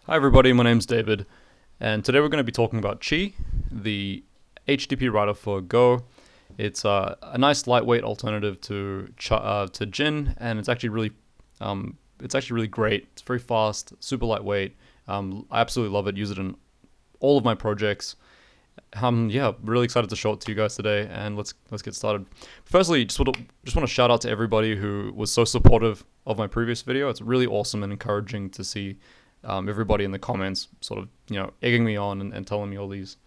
Hi everybody, my name's David, and today we're going to be talking about Qi, the HTTP router for Go. It's a nice lightweight alternative to Jin, and it's actually really great. It's very fast, super lightweight. I absolutely love it. Use it in all of my projects. Yeah, really excited to show it to you guys today, and let's get started. Firstly, just want to shout out to everybody who was so supportive of my previous video. It's really awesome and encouraging to see everybody in the comments sort of, egging me on and telling me all these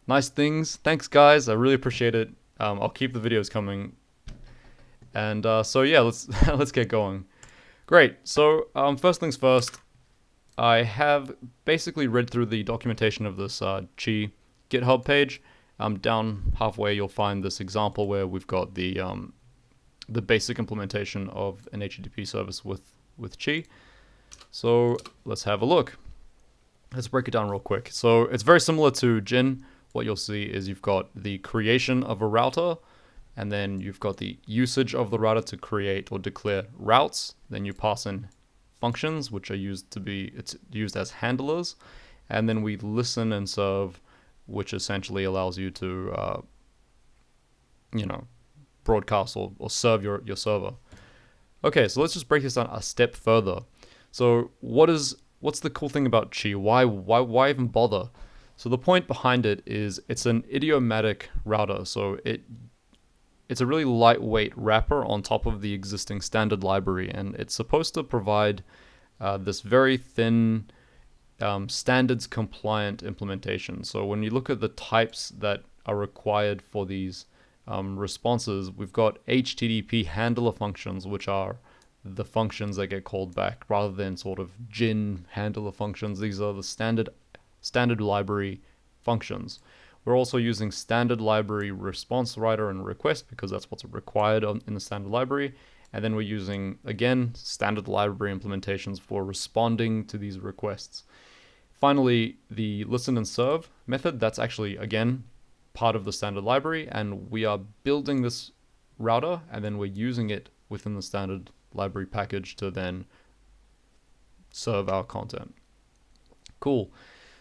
nice things. Thanks, guys. I really appreciate it. I'll keep the videos coming. And so yeah, let's let's get going. Great. So first things first, I have basically read through the documentation of this Qi GitHub page. Down halfway, you'll find this example where we've got the basic implementation of an HTTP service with Qi. So let's have a look. Let's break it down real quick. So it's very similar to Jin. What you'll see is you've got the creation of a router, and then you've got the usage of the router to create or declare routes. Then you pass in functions, which are used as handlers, and then we listen and serve, which essentially allows you to broadcast or serve your server. Okay, so let's just break this down a step further. So what's the cool thing about Qi? Why even bother? So the point behind it is it's an idiomatic router. So it's a really lightweight wrapper on top of the existing standard library, and it's supposed to provide this very thin standards compliant implementation. So when you look at the types that are required for these responses, we've got HTTP handler functions, which are the functions that get called back rather than sort of Jin handler functions. These are the standard library functions. We're also using standard library response writer and request because that's what's required in the standard library. And then we're using, again, standard library implementations for responding to these requests. Finally, the listen and serve method, that's actually, again, part of the standard library, and we are building this router and then we're using it within the standard library package to then serve our content. Cool.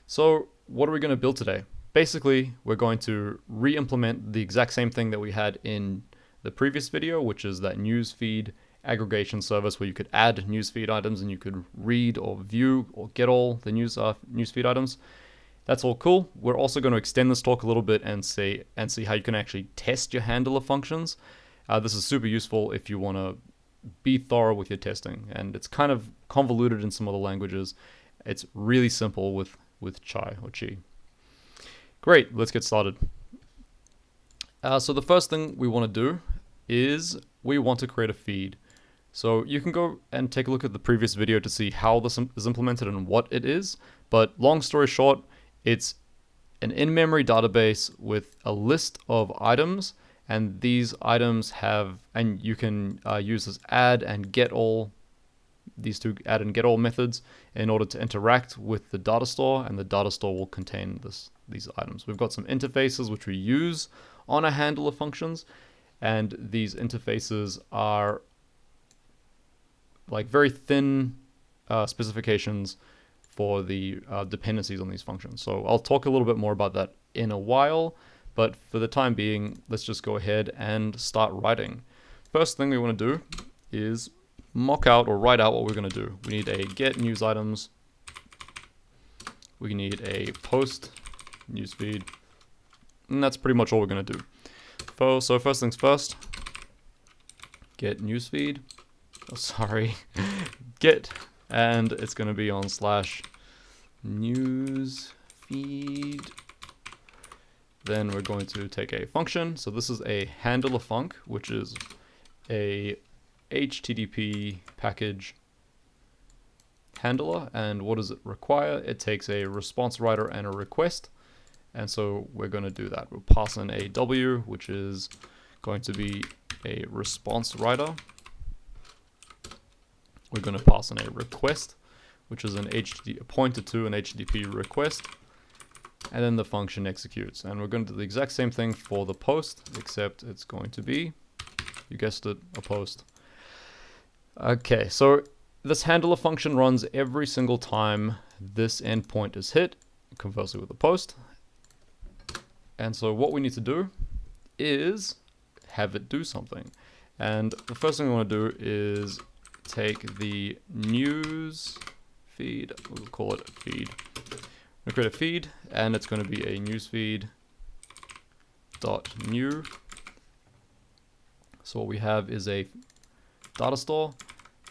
So what are we going to build today? Basically, we're going to re-implement the exact same thing that we had in the previous video, which is that newsfeed aggregation service where you could add newsfeed items and you could read or view or get all the newsfeed items. That's all cool. We're also going to extend this talk a little bit and see how you can actually test your handler functions. This is super useful if you want to be thorough with your testing, and it's kind of convoluted in some other languages. It's really simple with Qi. Great, let's get started. So the first thing we want to do is we want to create a feed. So you can go and take a look at the previous video to see how this is implemented and what it is, but long story short, it's an in-memory database with a list of items, and these items and you can use this add and get all, these two add and get all methods in order to interact with the data store, and the data store will contain these items. We've got some interfaces which we use on our handler functions, and these interfaces are like very thin specifications for the dependencies on these functions. So I'll talk a little bit more about that in a while, but for the time being, let's just go ahead and start writing. First thing we want to do is mock out or write out what we're going to do. We need a get news items. We need a post newsfeed, and that's pretty much all we're going to do. So first things first, get newsfeed. Oh, sorry, get, and it's going to be on /newsfeed. Then we're going to take a function. So this is a handler func, which is a HTTP package handler. And what does it require? It takes a response writer and a request. And so we're going to do that. We'll pass in a W, which is going to be a response writer. We're going to pass in a request, which is a pointer to an HTTP request. And then the function executes. And we're going to do the exact same thing for the post, except it's going to be, you guessed it, a post. Okay, so this handler function runs every single time this endpoint is hit, conversely with a post. And so what we need to do is have it do something. And the first thing we want to do is take the news feed, we'll call it feed. We'll create a feed, and it's going to be a newsfeed dot new. So what we have is a data store,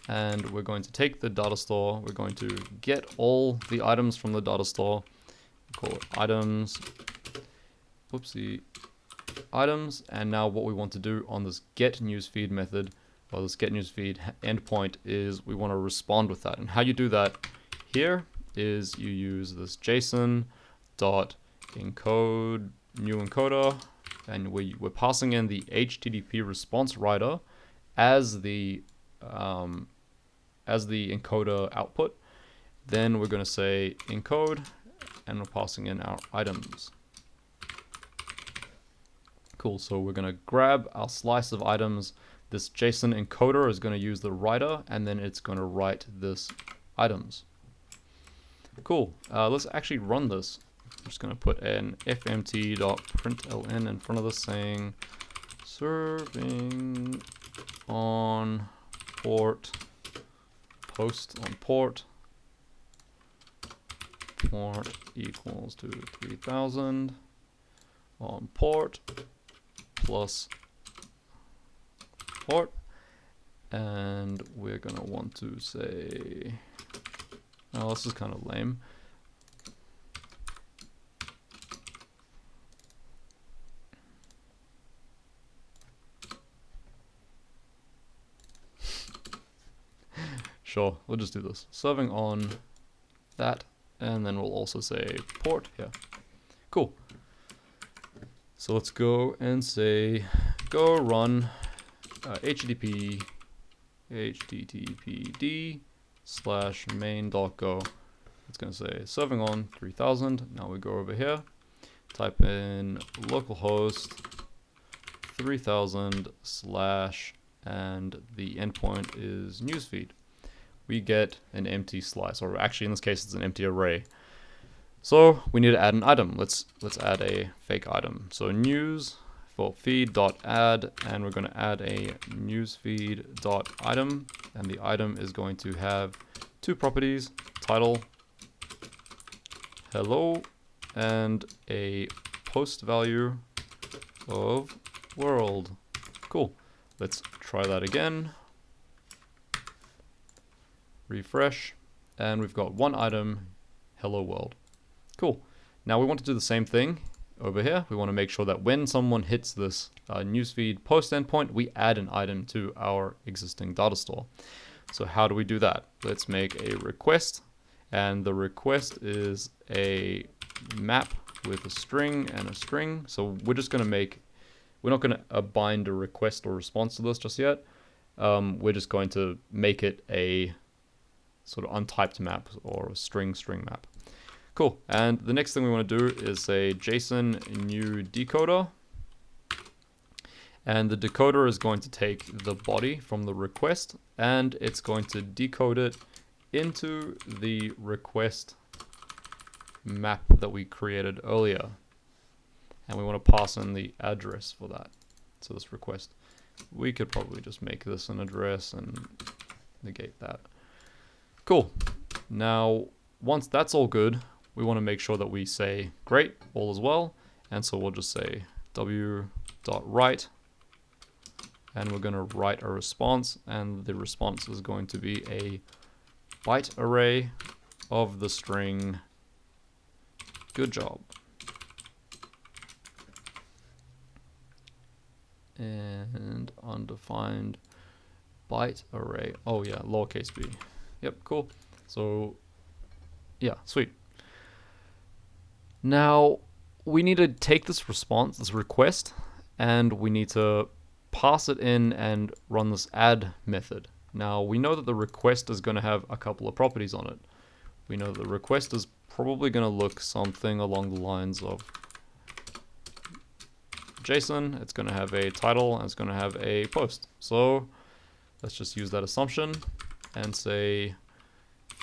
and we're going to take the data store, we're going to get all the items from the data store, we'll call it items, whoopsie, items, and now what we want to do on this get newsfeed method, or this get newsfeed endpoint, is we want to respond with that. And how you do that here is you use this JSON dot encode new encoder, and we're passing in the HTTP response writer as the encoder output. Then we're going to say encode, and we're passing in our items. Cool, so we're going to grab our slice of items. This JSON encoder is going to use the writer, and then it's going to write this items. Cool, let's actually run this. I'm just going to put an fmt.println in front of this saying serving on port, post on port equals to 3000 on port plus port, and we're gonna want to say, oh, this is kind of lame. Sure, we'll just do this. Serving on that, and then we'll also say port here. Cool. So let's go and say go run httpd / main.go. It's going to say serving on 3000. Now we go over here, type in localhost 3000 / and the endpoint is newsfeed. We get an empty slice, or actually in this case it's an empty array. So we need to add an item. Let's add a fake item. So news for feed.add, and we're going to add a newsfeed.item, and the item is going to have two properties, title, hello, and a post value of world. Cool. Let's try that again. Refresh, and we've got one item, hello world. Cool. Now we want to do the same thing over here. We want to make sure that when someone hits this newsfeed post endpoint, we add an item to our existing data store. So how do we do that? Let's make a request, and the request is a map with a string and a string. So we're just going to make, we're not going to bind a request or response to this just yet. We're just going to make it a sort of untyped map or a string map. Cool. And the next thing we want to do is say JSON new decoder. And the decoder is going to take the body from the request, and it's going to decode it into the request map that we created earlier. And we want to pass in the address for that. So this request, we could probably just make this an address and negate that. Cool. Now, once that's all good, we want to make sure that we say great, all is well. And so we'll just say w.write, and we're going to write a response, and the response is going to be a byte array of the string good job. And undefined byte array. Oh yeah, lowercase b. Yep, cool. So yeah, sweet. Now we need to take this response, this request, and we need to pass it in and run this add method. Now we know that the request is going to have a couple of properties on it. We know that the request is probably going to look something along the lines of JSON, it's going to have a title, and it's going to have a post. So let's just use that assumption. and say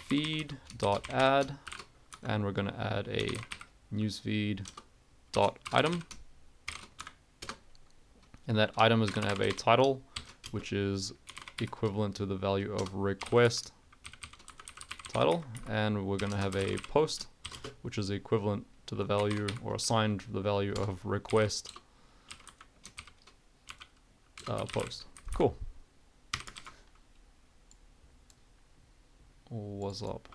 feed.add, and we're going to add a newsfeed.item. And that item is going to have a title, which is equivalent to the value of request title. And we're going to have a post, which is equivalent to the value, or assigned the value of request post. Cool. What's up?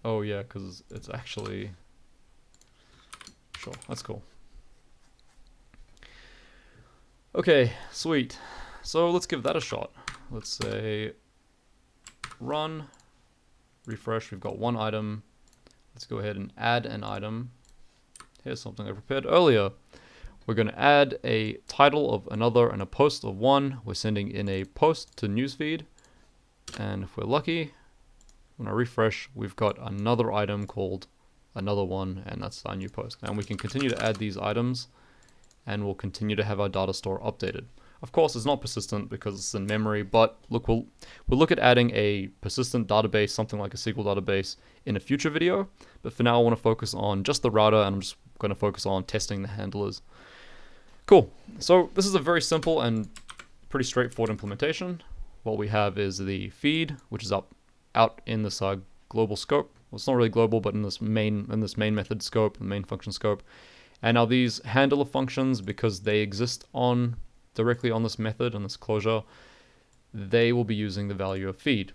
Oh yeah, because it's actually... Sure, that's cool. Okay, sweet. So let's give that a shot. Let's say run, refresh. We've got one item. Let's go ahead and add an item. Here's something I prepared earlier. We're going to add a title of another and a post of one. We're sending in a post to newsfeed. And if we're lucky, when I refresh, we've got another item called another one, and that's our new post. And we can continue to add these items, and we'll continue to have our data store updated. Of course, it's not persistent because it's in memory, but look, we'll look at adding a persistent database, something like a SQL database, in a future video. But for now, I want to focus on just the router, and I'm just going to focus on testing the handlers. Cool. So this is a very simple and pretty straightforward implementation. What we have is the feed, which is out in this global scope. Well, it's not really global, but in this main method scope, the main function scope. And now these handler functions, because they exist directly on this method and this closure, they will be using the value of feed.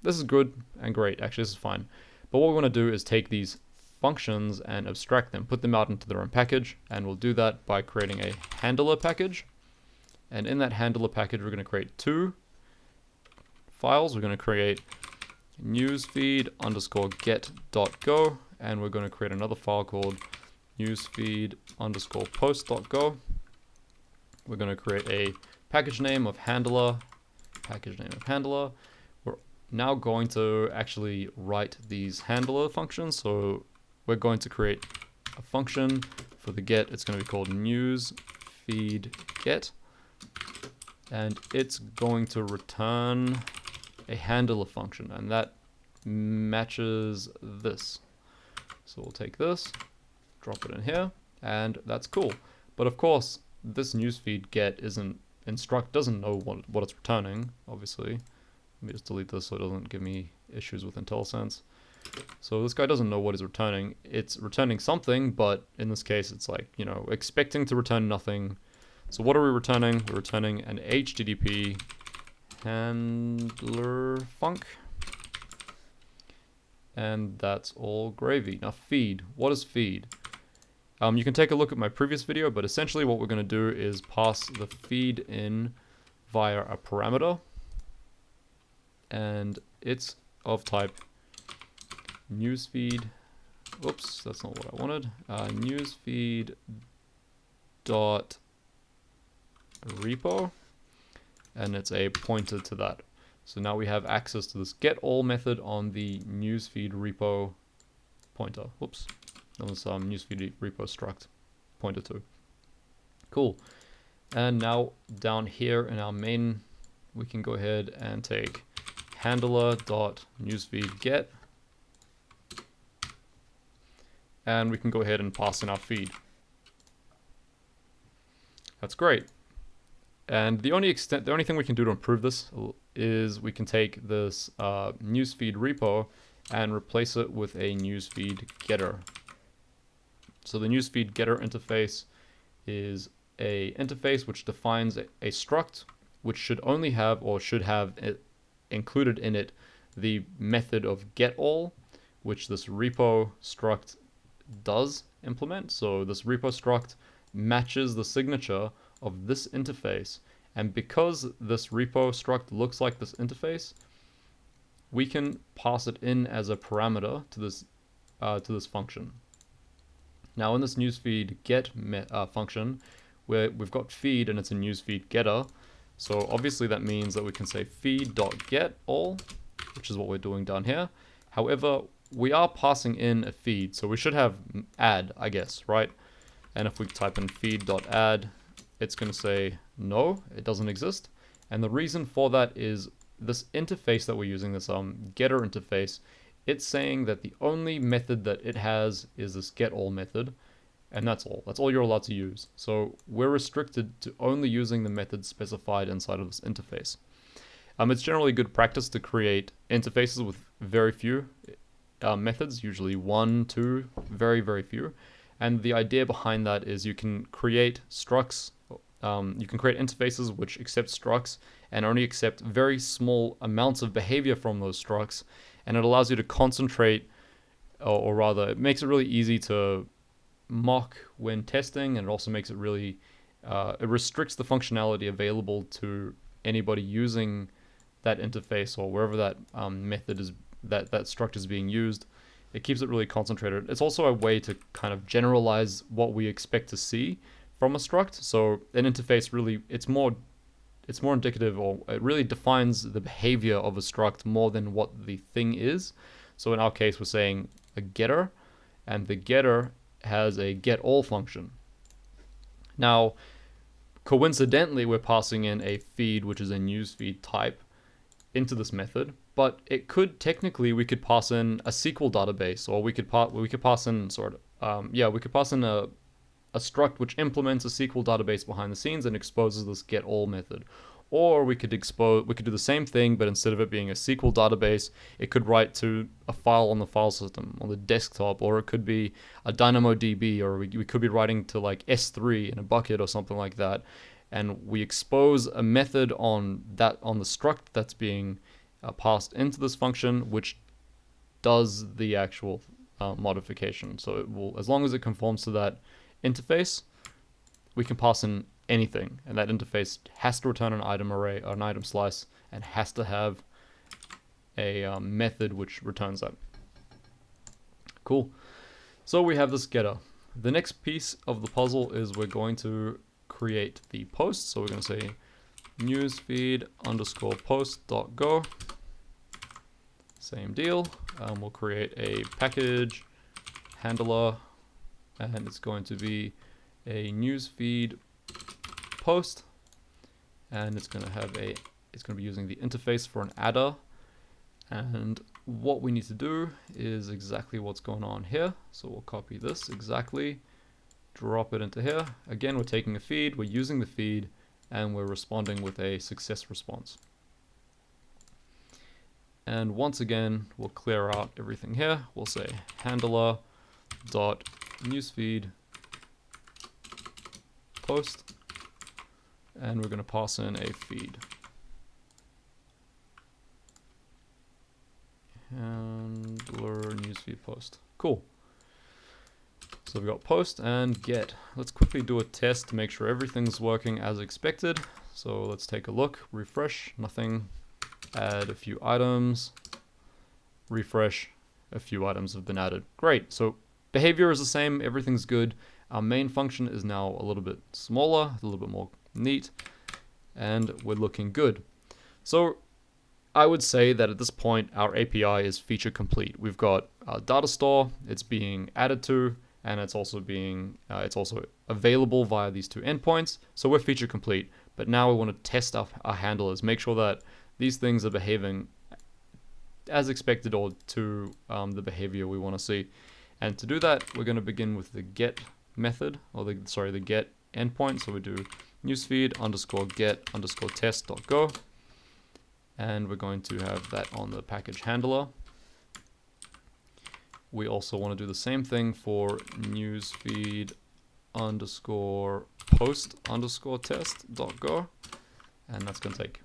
This is good and great. Actually, this is fine. But what we want to do is take these functions and abstract them, put them out into their own package, and we'll do that by creating a handler package. And in that handler package, we're going to create two files. We're going to create newsfeed_get.go, and we're going to create another file called newsfeed_post.go. We're going to create a package name of handler, We're now going to actually write these handler functions. So we're going to create a function for the get. It's going to be called newsfeedGet, and it's going to return a handler function, and that matches this. So we'll take this, drop it in here, and that's cool. But of course, this newsfeed get doesn't know what it's returning, obviously. Let me just delete this so it doesn't give me issues with IntelliSense. So this guy doesn't know what is returning. It's returning something, but in this case, it's like, expecting to return nothing. So what are we returning? We're returning an HTTP handler func. And that's all gravy. Now feed. What is feed? You can take a look at my previous video, but essentially what we're going to do is pass the feed in via a parameter. And it's of type newsfeed. Oops, that's not what I wanted. Newsfeed.repo. And it's a pointer to that. So now we have access to this getAll method on the newsfeed repo pointer. Whoops. That was newsfeed repo struct pointer to. Cool. And now down here in our main, we can go ahead and take handler.newsfeedGet, and we can go ahead and pass in our feed. That's great. And the only thing we can do to improve this is we can take this newsfeed repo and replace it with a newsfeed getter. So the newsfeed getter interface is a interface which defines a struct which should only have, or should have it included in it, the method of getAll, which this repo struct does implement. So this repo struct matches the signature of this interface, and because this repo struct looks like this interface, we can pass it in as a parameter to this function. Now in this newsfeed get function, where we've got feed and it's a newsfeed getter, so obviously that means that we can say feed.getAll, which is what we're doing down here. However, we are passing in a feed, so we should have add, I guess, right? And if we type in feed.add it's going to say no, it doesn't exist. And the reason for that is this interface that we're using, this getter interface, it's saying that the only method that it has is this getAll method, and that's all. That's all you're allowed to use. So we're restricted to only using the methods specified inside of this interface. It's generally good practice to create interfaces with very few methods, usually 1, 2, very, very few. And the idea behind that is you can create structs, you can create interfaces which accept structs and only accept very small amounts of behavior from those structs, and it allows you to concentrate, or rather, it makes it really easy to mock when testing, and it also makes it really, it restricts the functionality available to anybody using that interface or wherever that method is, that struct is being used. It keeps it really concentrated. It's also a way to kind of generalize what we expect to see from a struct. So an interface really, it's more indicative, or it really defines the behavior of a struct more than what the thing is. So in our case, we're saying a getter, and the getter has a getAll function. Now, coincidentally, we're passing in a feed, which is a newsfeed type, into this method, but it could technically, we could pass in a SQL database, or we could pass in we could pass in a struct which implements a SQL database behind the scenes and exposes this getAll method. Or we could do the same thing, but instead of it being a SQL database, it could write to a file on the file system, on the desktop, or it could be a DynamoDB, or we could be writing to like S3 in a bucket or something like that. And we expose a method on the struct that's being passed into this function, which does the actual modification. So it will, as long as it conforms to that interface, we can pass in anything, and that interface has to return an item array or an item slice, and has to have a method which returns that. Cool. So we have this getter. The next piece of the puzzle is we're going to create the post. So we're going to say newsfeed underscore post.go. Same deal. We'll create a package handler, and it's going to be a newsfeed post, and it's going to be using the interface for an adder. And what we need to do is exactly what's going on here. So we'll copy this exactly, drop it into here. Again, we're taking a feed, we're using the feed, and we're responding with a success response. And once again, we'll clear out everything here. We'll say handler dot newsfeed post, and we're going to pass in a feed. Handler newsfeed post. Cool. So we've got post and get. Let's quickly do a test to make sure everything's working as expected. So let's take a look. Refresh, nothing. Add a few items. Refresh, a few items have been added. Great. So behavior is the same. Everything's good. Our main function is now a little bit smaller, a little bit more neat, and we're looking good. So I would say that at this point, our API is feature complete. We've got our data store, it's being added to, and it's also available via these two endpoints. So we're feature complete, but now we want to test our handlers, make sure that these things are behaving as expected, or to the behavior we want to see. And to do that, we're going to begin with the get method, or the get endpoint. So we do newsfeed underscore get underscore test.go, and we're going to have that on the package handler. We also want to do the same thing for newsfeed underscore post underscore test.go, and that's going to take,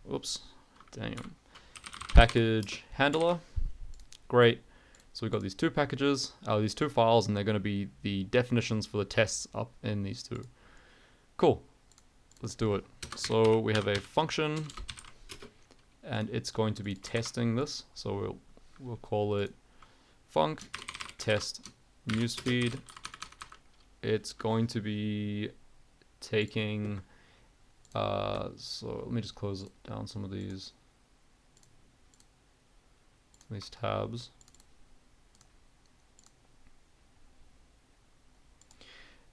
package handler. Great. So we've got these two packages, these two files, and they're going to be the definitions for the tests up in these two. Cool. Let's do it. So we have a function, and it's going to be testing this. So we'll call it func test newsfeed. It's going to be taking, so let me just close down some of these tabs.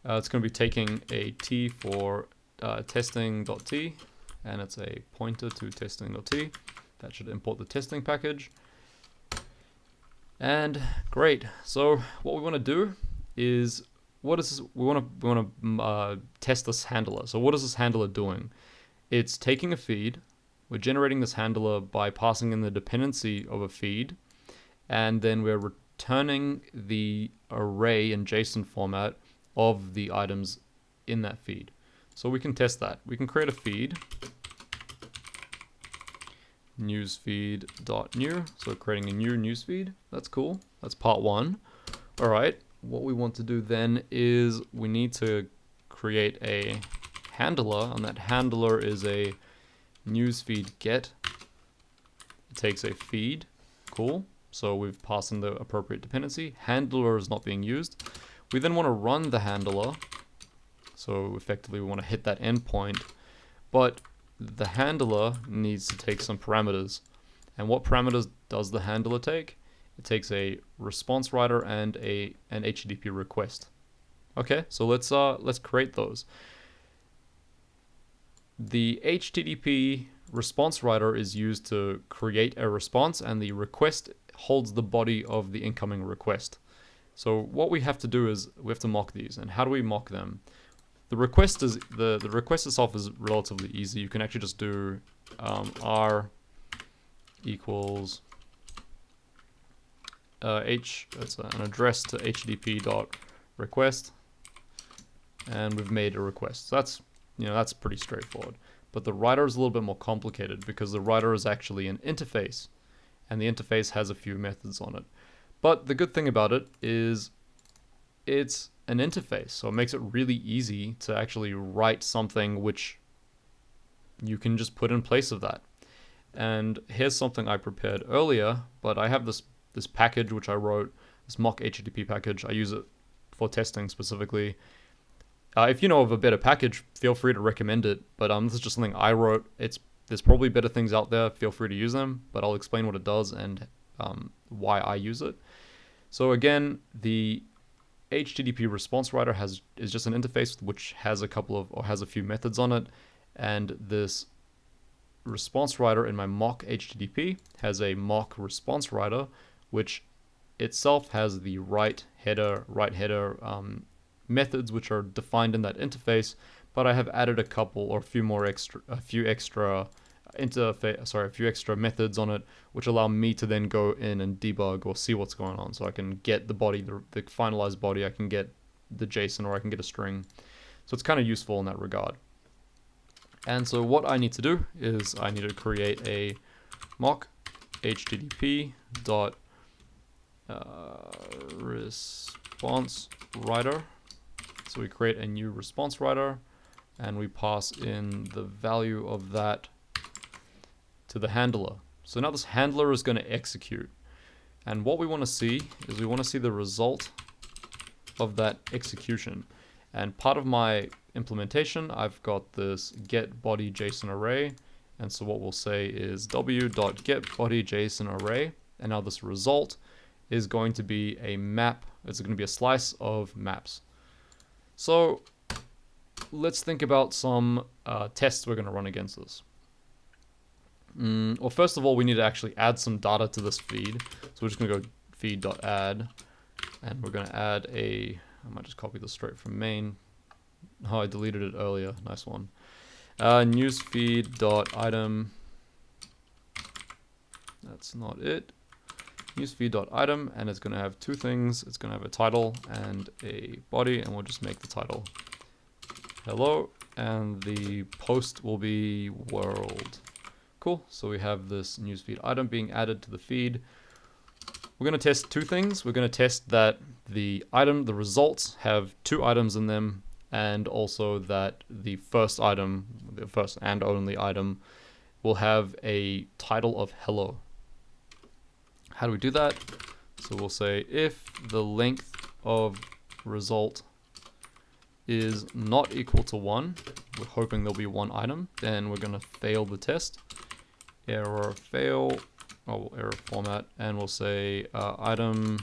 It's going to be taking a T for testing.t, and it's a pointer to testing.t. That should import the testing package. And great. So what we want to do is, what is this? We want to test this handler. So what is this handler doing? It's taking a feed. We're generating this handler by passing in the dependency of a feed, and then we're returning the array in JSON format of the items in that feed. So we can test that. We can create a feed, newsfeed.new. So creating a new newsfeed. That's cool. That's part one. All right. What we want to do then is we need to create a handler, and that handler is a newsfeed get. It takes a feed. Cool. So we've passed in the appropriate dependency. Handler is not being used. We then want to run the handler. So effectively we want to hit that endpoint, but the handler needs to take some parameters. And what parameters does the handler take? It takes a response writer and an HTTP request. Okay, so let's create those. The HTTP response writer is used to create a response, and the request holds the body of the incoming request. So what we have to do is we have to mock these. And how do we mock them? The request is the request itself is relatively easy. You can actually just do r equals it's an address to http.request, and we've made a request. So that's pretty straightforward. But the writer is a little bit more complicated because the writer is actually an interface, and the interface has a few methods on it. But the good thing about it is it's an interface, so it makes it really easy to actually write something which you can just put in place of that. And here's something I prepared earlier, but I have this package which I wrote, this mock HTTP package. I use it for testing specifically. If you know of a better package, feel free to recommend it, but this is just something I wrote. There's probably better things out there, feel free to use them, but I'll explain what it does and why I use it. So again, the HTTP response writer is just an interface which has a few methods on it, and this response writer in my mock HTTP has a mock response writer, which itself has the write header methods which are defined in that interface, but I have added a few extra methods on it, which allow me to then go in and debug or see what's going on. So I can get the body, the finalized body, I can get the JSON, or I can get a string. So it's kind of useful in that regard. And so what I need to do is I need to create a mock http dot response writer. So we create a new response writer, and we pass in the value of that to the handler. So now this handler is going to execute, and what we want to see is we want to see the result of that execution. And part of my implementation, I've got this get body JSON array, and so what we'll say is w.getBodyJSON array, and now this result is going to be a map. It's going to be a slice of maps. So let's think about some tests we're going to run against this. Well, first of all, we need to actually add some data to this feed. So we're just going to go feed.add, and we're going to add I might just copy this straight from main. Oh, I deleted it earlier. Nice one. Newsfeed.item. That's not it. Newsfeed.item, and it's going to have two things. It's going to have a title and a body, and we'll just make the title hello, and the post will be world. Cool. So we have this newsfeed item being added to the feed. We're going to test two things. We're going to test that the results have two items in them, and also that the first item, the first and only item, will have a title of hello. How do we do that? So we'll say if the length of result is not equal to 1, we're hoping there'll be one item, then we're going to fail the test. Error fail, error format, and we'll say item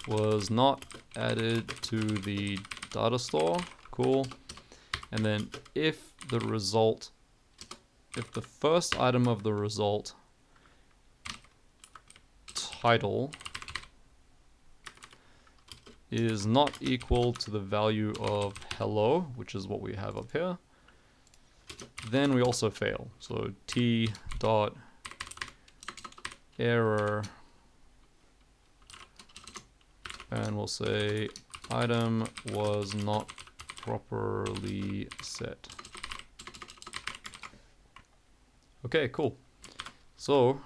was not added to the data store. Cool. And then if the result, if the first item of the result title is not equal to the value of hello, which is what we have up here, then we also fail. So t dot error, and we'll say item was not properly set. Okay, cool. So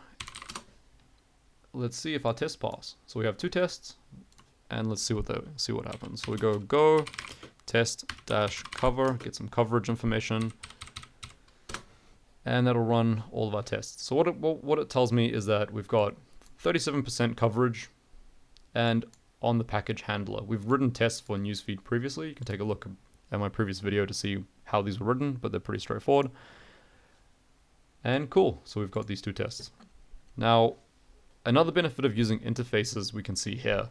let's see if our tests pass. So we have two tests, and let's see what happens. So we go test dash cover, get some coverage information, and that'll run all of our tests. So what it tells me is that we've got 37% coverage, and on the package handler. We've written tests for newsfeed previously. You can take a look at my previous video to see how these were written, but they're pretty straightforward. And cool, so we've got these two tests. Now, another benefit of using interfaces we can see here.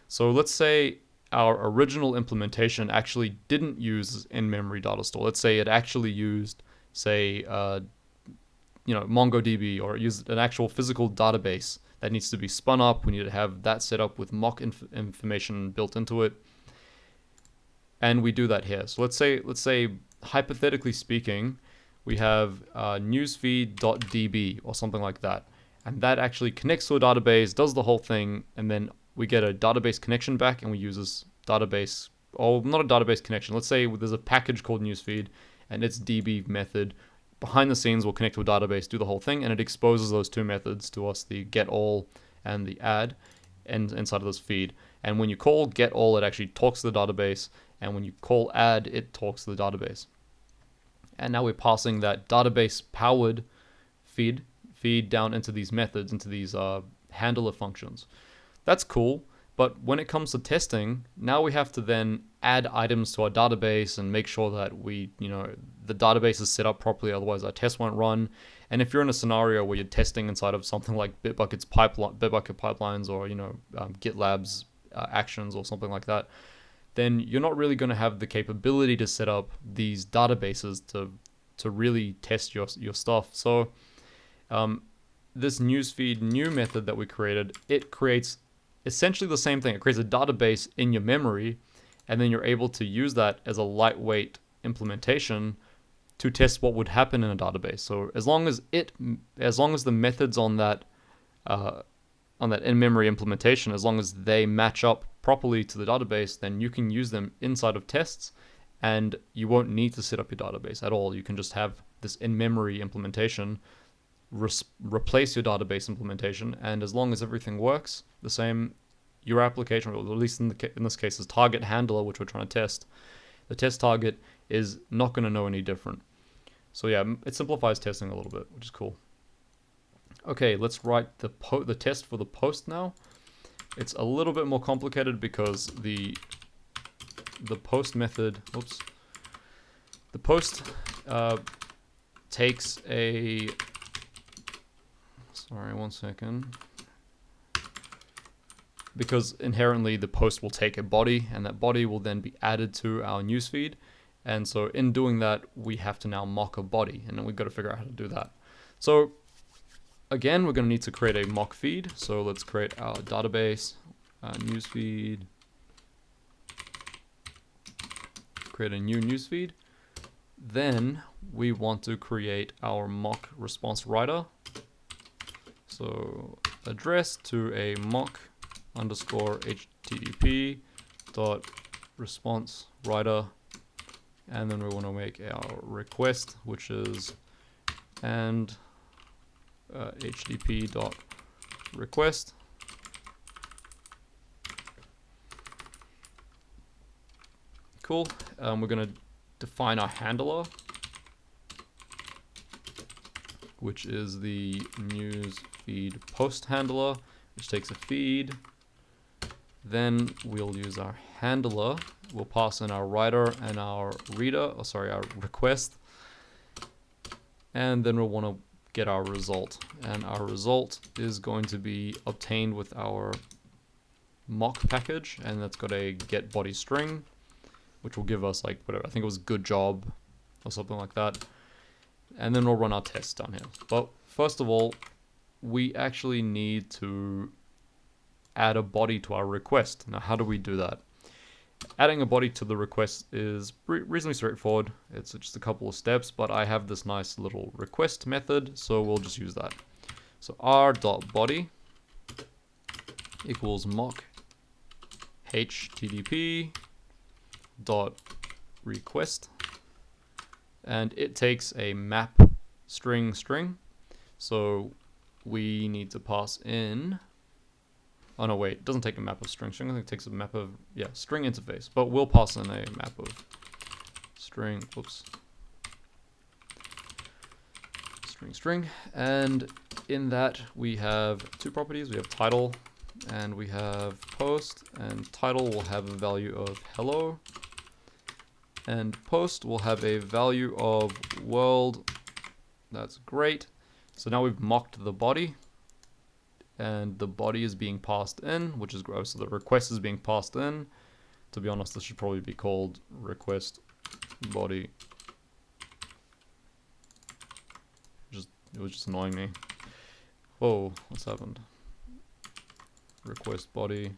So let's say our original implementation actually didn't use in-memory data store. Let's say it actually used, say, MongoDB, or it used an actual physical database that needs to be spun up. We need to have that set up with mock information built into it. And we do that here. So let's say hypothetically speaking, we have newsfeed.db or something like that. And that actually connects to a database, does the whole thing, and then we get a database connection back, and we use this database, or not a database connection. Let's say there's a package called newsfeed, and its db method behind the scenes will connect to a database, do the whole thing, and it exposes those two methods to us, the getAll and the add, inside of this feed. And when you call getAll, it actually talks to the database, and when you call add, it talks to the database. And now we're passing that database-powered feed down into these methods, into these handler functions. That's cool, but when it comes to testing, now we have to then add items to our database and make sure that the database is set up properly, otherwise our test won't run. And if you're in a scenario where you're testing inside of something like Bitbucket pipelines, or GitLab's actions or something like that, then you're not really going to have the capability to set up these databases to really test your stuff. So this newsfeed new method that we created, it creates essentially the same thing. It creates a database in your memory, and then you're able to use that as a lightweight implementation to test what would happen in a database. So as long as the methods on that in-memory implementation, as long as they match up properly to the database, then you can use them inside of tests, and you won't need to set up your database at all. You can just have this in-memory implementation replace your database implementation, and as long as everything works the same, your application, or at least in this case, is target handler, which we're trying to test, the test target is not going to know any different. So yeah, it simplifies testing a little bit, which is cool. Okay, let's write the test for the post now. It's a little bit more complicated because the post method, the post takes a, sorry, one second, because inherently the post will take a body, and that body will then be added to our newsfeed. And so in doing that, we have to now mock a body, and then we've got to figure out how to do that. So again, we're going to need to create a mock feed. So let's create our database, newsfeed, create a new newsfeed. Then we want to create our mock response writer. So address to a mock underscore HTTP dot response writer, and then we want to make our request, which is and HTTP dot request. Cool. We're going to define our handler, which is the newsfeed post handler, which takes a feed. Then we'll use our handler. We'll pass in our writer and our reader, our request. And then we'll want to get our result. And our result is going to be obtained with our mock package, and that's got a get body string, which will give us like whatever, I think it was good job, or something like that. And then we'll run our tests down here. But first of all, we actually need to add a body to our request. Now, how do we do that? Adding a body to the request is reasonably straightforward. It's just a couple of steps, but I have this nice little request method, so we'll just use that. So r.body equals mock http dot request, and it takes a map string. So we need to pass in, oh no wait, it doesn't take a map of string. I think it takes a map of, yeah, string interface, but we'll pass in a map of string, whoops, string, and in that we have two properties. We have title and we have post, and title will have a value of hello, and post will have a value of world. That's great. So now we've mocked the body, and the body is being passed in, which is gross. So the request is being passed in. To be honest, this should probably be called request body. It was just annoying me. Whoa, what's happened? Request body.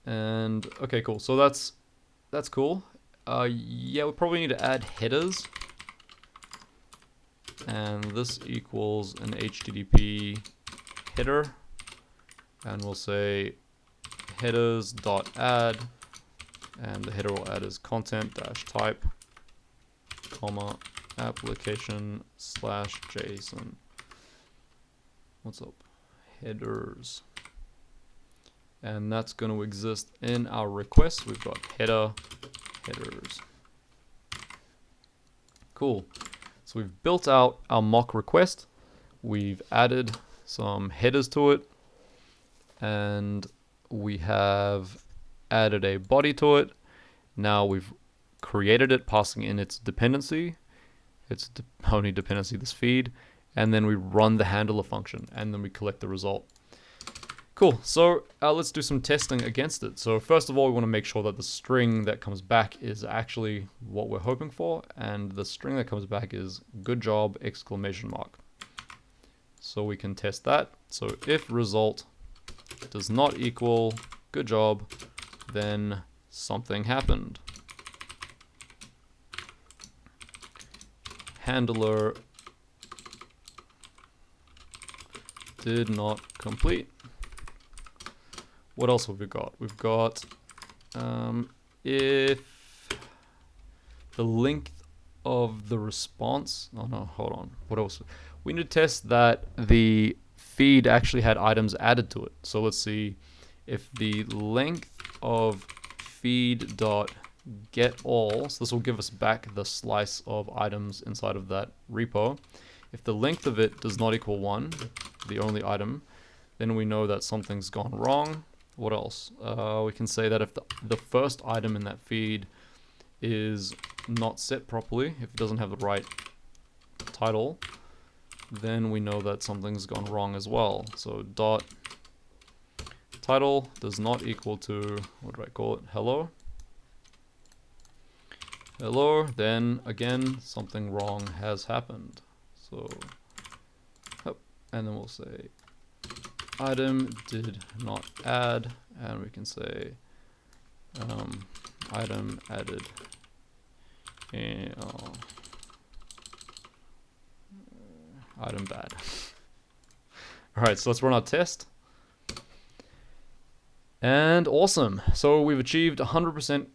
And okay, cool. So that's cool. Yeah, we probably need to add headers. And this equals an HTTP header, and we'll say headers.add, and the header will add as content-type, comma, application/JSON. What's up? Headers. And that's going to exist in our request. We've got headers. Cool. So we've built out our mock request, we've added some headers to it, and we have added a body to it. Now we've created it, passing in its dependency, its only dependency, this feed, and then we run the handler function, and then we collect the result. Cool, so let's do some testing against it. So first of all, we want to make sure that the string that comes back is actually what we're hoping for, and the string that comes back is good job, exclamation mark. So we can test that. So if result does not equal good job, then something happened. Handler did not complete. What else have we got? We've got if the length of the response, oh no, hold on. What else? We need to test that the feed actually had items added to it. So let's see if the length of feed.getAll, so this will give us back the slice of items inside of that repo. If the length of it does not equal 1, the only item, then we know that something's gone wrong. What else? We can say that if the first item in that feed is not set properly, if it doesn't have the right title, then we know that something's gone wrong as well. So dot title does not equal to, what do I call it? Hello. Hello, then again, something wrong has happened. So, and then we'll say item did not add, and we can say item added item bad. Alright, so let's run our test. And awesome. So we've achieved 100%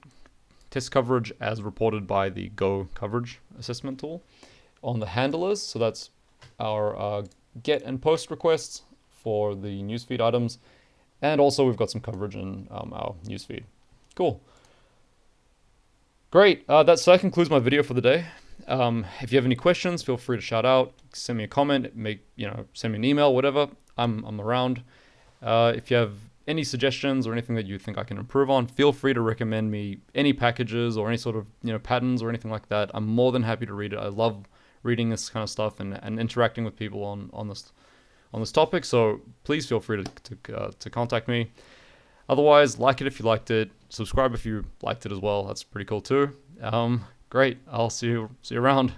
test coverage as reported by the Go coverage assessment tool on the handlers. So that's our get and post requests for the newsfeed items, and also we've got some coverage in our newsfeed. Cool. Great. That concludes my video for the day. If you have any questions, feel free to shout out, send me a comment, send me an email, whatever. I'm around. If you have any suggestions or anything that you think I can improve on, feel free to recommend me any packages or any sort of patterns or anything like that. I'm more than happy to read it. I love reading this kind of stuff and interacting with people on this topic, so please feel free to contact me. Otherwise, like it if you liked it, subscribe if you liked it as well, that's pretty cool too. Great. I'll see you around.